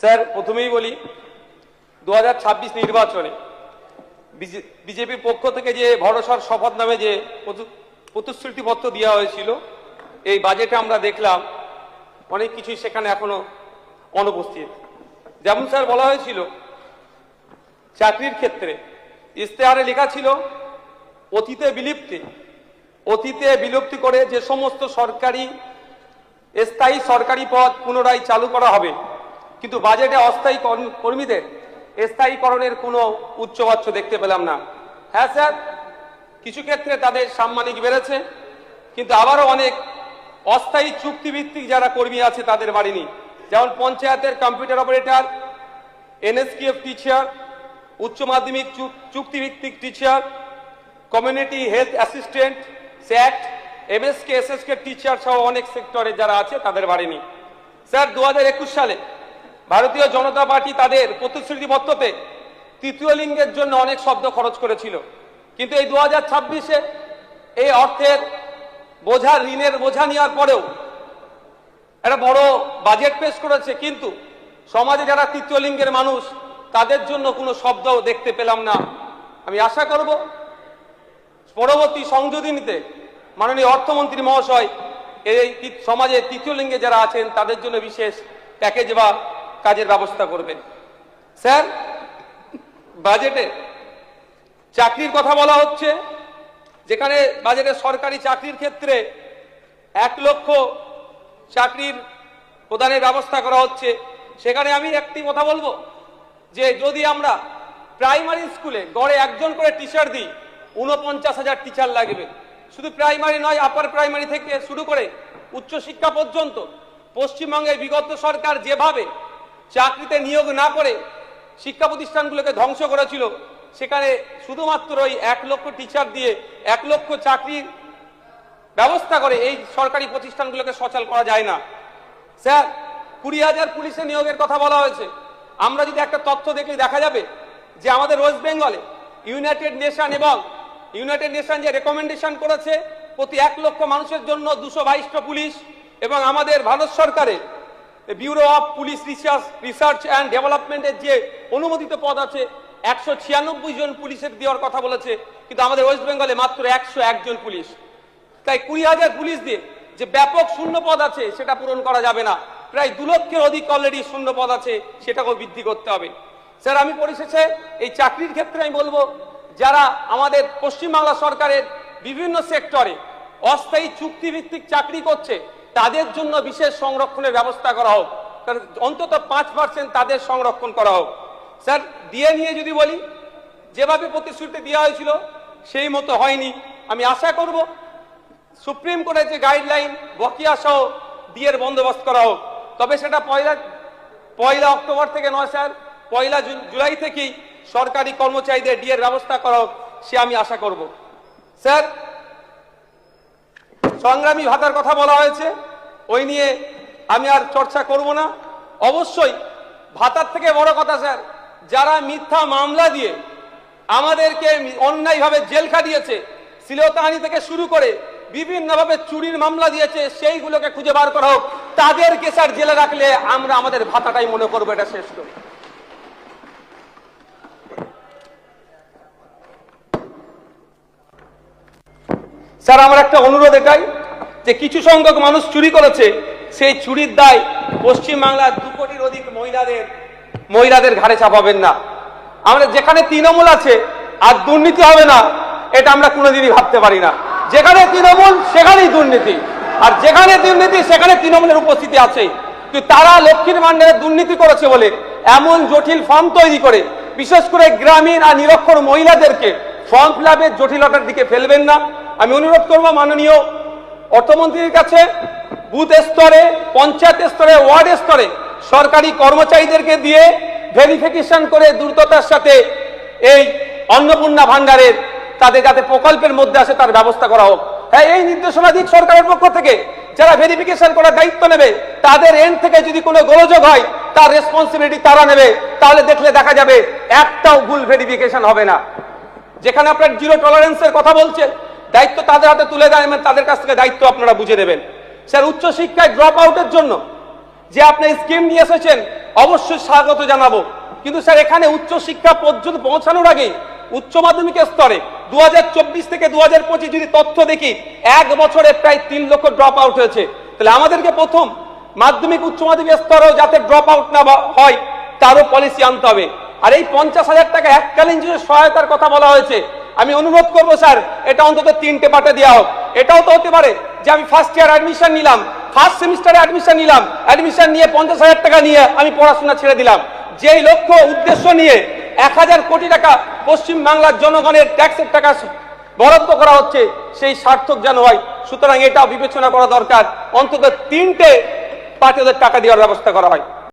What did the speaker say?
Sir প্রথমেই বলি 2026 নির্বাচনে বিজেপির পক্ষ থেকে যে ভরসার শপথ নামে যে প্রতিশ্রুতিপত্র দেওয়া হয়েছিল, এই বাজেটে আমরা দেখলাম অনেক কিছুই সেখানে এখনো অনুপস্থিত। যেমন স্যার বলা হয়েছিল চাকরির ক্ষেত্রে ইশতেহারে লেখা ছিল অতীতে বিলুপ্তি করে যে সমস্ত স্থায়ী সরকারি পদ পুনরায় চালু করা হবে, কিন্তু বাজেটে অস্থায়ী কর্মীদের স্থায়ীকরণের কোনো উচ্চবাচ্য দেখতে পেলাম না। হ্যাঁ স্যার, কিছু ক্ষেত্রে তাদের সাম্মানিক বেড়েছে, কিন্তু আবারও অনেক অস্থায়ী চুক্তিভিত্তিক যারা কর্মী আছে তাদের বাড়েনি। যেমন পঞ্চায়েতের কম্পিউটার অপারেটর, NSKF টিচার, উচ্চ মাধ্যমিক চুক্তিভিত্তিক টিচার, কমিউনিটি হেলথ অ্যাসিস্ট্যান্ট, স্যাট, MSK SSK টিচার সহ অনেক সেক্টরে যারা আছে তাদের বাড়েনি। স্যার 2021 সালে ভারতীয় জনতা পার্টি তাদের প্রতিশ্রুতিপত্রতে তৃতীয় লিঙ্গের জন্য অনেক শব্দ খরচ করেছিল, কিন্তু এই 2026-এ এই অর্থের বোঝা, ঋণের বোঝা নেওয়ার পরেও একটা বড় বাজেট পেশ করেছে, কিন্তু সমাজে যারা তৃতীয় লিঙ্গের মানুষ তাদের জন্য কোনো শব্দ দেখতে পেলাম না। আমি আশা করব পরবর্তী সংযোজনীতে মাননীয় অর্থমন্ত্রী মহাশয় এই সমাজে তৃতীয় লিঙ্গে যারা আছেন তাদের জন্য বিশেষ প্যাকেজ বা কাজের ব্যবস্থা করবেন। স্যার বাজেটে চাকরির কথা বলা হচ্ছে, যেখানে বাজেটে সরকারি চাকরির ক্ষেত্রে 1 লক্ষ চাকরির প্রদানের ব্যবস্থা করা হচ্ছে। সেখানে আমি একটি কথা বলবো যে যদি আমরা প্রাইমারি স্কুলে গড়ে একজন করে টিচার দিই, 49,000 টিচার লাগবে। শুধু প্রাইমারি নয়, আপার প্রাইমারি থেকে শুরু করে উচ্চশিক্ষা পর্যন্ত পশ্চিমবঙ্গের বিগত সরকার যেভাবে চাকরিতে নিয়োগ না করে শিক্ষা প্রতিষ্ঠানগুলোকে ধ্বংস করেছিল, সেখানে শুধুমাত্র ওই 1 লক্ষ টিচার দিয়ে 1 লক্ষ চাকরির ব্যবস্থা করে এই সরকারি প্রতিষ্ঠানগুলোকে সচল করা যায় না। স্যার 20,000 পুলিশে নিয়োগের কথা বলা হয়েছে। আমরা যদি একটা তথ্য দেখলে দেখা যাবে যে আমাদের ওয়েস্ট বেঙ্গলে ইউনাইটেড নেশন যে রেকমেন্ডেশন করেছে প্রতি 1 লক্ষ মানুষের জন্য 222টা পুলিশ, এবং আমাদের ভারত সরকারের bureau of police research and ডেভেলপমেন্টের যে অনুমোদিত পদ আছে 196 জন পুলিশের দেওয়ার কথা বলেছে, কিন্তু আমাদের ওয়েস্ট বেঙ্গলে মাত্র 101 জন পুলিশ। তাই 20,000 পুলিশ দিয়ে যে ব্যাপক শূন্য পদ আছে সেটা পূরণ করা যাবে না। প্রায় 2 লক্ষের অধিক অলরেডি শূন্য পদ আছে, সেটাকেও বৃদ্ধি করতে হবে। স্যার আমি পরিশেষে এই চাকরির ক্ষেত্রে আমি বলবো, যারা আমাদের পশ্চিমবাংলা সরকারের বিভিন্ন সেক্টরে অস্থায়ী চুক্তিভিত্তিক চাকরি করছে তাদের জন্য বিশেষ সংরক্ষণের ব্যবস্থা করা হোক, কারণ অন্তত 5% তাদের সংরক্ষণ করা হোক। স্যার দিয়ে নিয়ে যদি বলি, যেভাবে প্রতিশ্রুতি দেওয়া হয়েছিল সেই মতো হয়নি। আমি আশা করব সুপ্রিম কোর্টের যে গাইডলাইন বকেয়া সহ ডিএর বন্দোবস্ত করা হোক, তবে সেটা পয়লা অক্টোবর থেকে নয় স্যার, 1 জুলাই থেকেই সরকারি কর্মচারীদের ডিএর ব্যবস্থা করা হোক, সে আমি আশা করব। স্যার সংগ্রামী ভাতার কথা বলা হয়েছে, ওই নিয়ে আমি আর চর্চা করব না। অবশ্যই ভাতার থেকে বড় কথা স্যার, যারা মিথ্যা মামলা দিয়ে আমাদেরকে অন্যায়ভাবে জেল খাটিয়েছে, শ্লীলতাহানি থেকে শুরু করে বিভিন্নভাবে চুরির মামলা দিয়েছে, সেইগুলোকে খুঁজে বার করা হোক। তাদেরকে স্যার জেলে রাখলে আমরা আমাদের ভাতাটাই মনে করবো এটা শ্রেষ্ঠ। স্যার আমার একটা অনুরোধ এটাই যে কিছু সংখ্যক মানুষ চুরি করেছে, সেই চুরির দায় পশ্চিমবাংলার 2 কোটির অধিক মহিলাদের ঘাড়ে চাপাবেন না। আমরা যেখানে তৃণমূল আছে আর দুর্নীতি হবে না, এটা আমরা কোনোদিনই ভাবতে পারি না। যেখানে তৃণমূল সেখানেই দুর্নীতি, আর যেখানে দুর্নীতি সেখানে তৃণমূলের উপস্থিতি আছে। কিন্তু তারা লক্ষ্মীর ভান্ডারে দুর্নীতি করেছে বলে এমন জটিল ফর্ম তৈরি করে, বিশেষ করে গ্রামীণ আর নিরক্ষর মহিলাদেরকে ফর্ম ফিল-আপের জটিলতার দিকে ফেলবেন না। আমি অনুরোধ করব মাননীয় অর্থমন্ত্রীর কাছে, বুথ স্তরে, পঞ্চায়েত স্তরে, ওয়ার্ড স্তরে সরকারি কর্মচারীদেরকে দিয়ে ভেরিফিকেশন করে দ্রুততার সাথে এই অন্নপূর্ণা ভান্ডারের তাদের যাতে প্রকল্পের মধ্যে আসে তার ব্যবস্থা করা হোক। হ্যাঁ, এই নির্দেশনা দিক সরকারের পক্ষ থেকে, যারা ভেরিফিকেশন করার দায়িত্ব নেবে তাদের এন্ড থেকে যদি কোনো গোলযোগ হয় তার রেসপন্সিবিলিটি তারা নেবে। তাহলে দেখলে দেখা যাবে একটাও ভুল ভেরিফিকেশন হবে না। যেখানে আপনার জিরো টলারেন্সের কথা বলছেন, দায়িত্ব তাদের হাতে তুলে দেন, তাদের কাছ থেকে দায়িত্ব আপনারা বুঝে নেবেন। স্যার উচ্চশিক্ষায় ড্রপ আউটের জন্য যে আপনি স্কিম নিয়ে এসেছেন, অবশ্যই স্বাগত জানাবো। কিন্তু স্যার এখানে উচ্চশিক্ষা পর্যন্ত পৌঁছানোর আগে উচ্চ মাধ্যমিকের স্তরে 2024 থেকে 2025 যদি তথ্য দেখি, এক বছরে প্রায় 3 লক্ষ ড্রপ আউট হয়েছে। তাহলে আমাদেরকে প্রথম মাধ্যমিক উচ্চ মাধ্যমিক স্তরেও যাতে ড্রপ আউট না হয় তারও পলিসি আনতে হবে। আর এই 50,000 টাকা এককালীন যে সহায়তার কথা বলা হয়েছে, আমি অনুরোধ করবো স্যার এটা অন্তত 3টে পার্টে দেওয়া হোক। এটাও তো হতে পারে যে আমি ফার্স্ট ইয়ার অ্যাডমিশন নিলাম, ফার্স্ট সেমিস্টারে অ্যাডমিশন নিলাম, অ্যাডমিশন নিয়ে 50,000 টাকা নিয়ে আমি পড়াশোনা ছেড়ে দিলাম। যেই লক্ষ্য উদ্দেশ্য নিয়ে 1000 কোটি টাকা পশ্চিম বাংলার জনগণের ট্যাক্সের টাকা বরাদ্দ করা হচ্ছে, সেই সার্থক যেন হয়। সুতরাং এটাও বিবেচনা করা দরকার, অন্তত 3টে পার্টে টাকা দেওয়ার ব্যবস্থা করা হয়।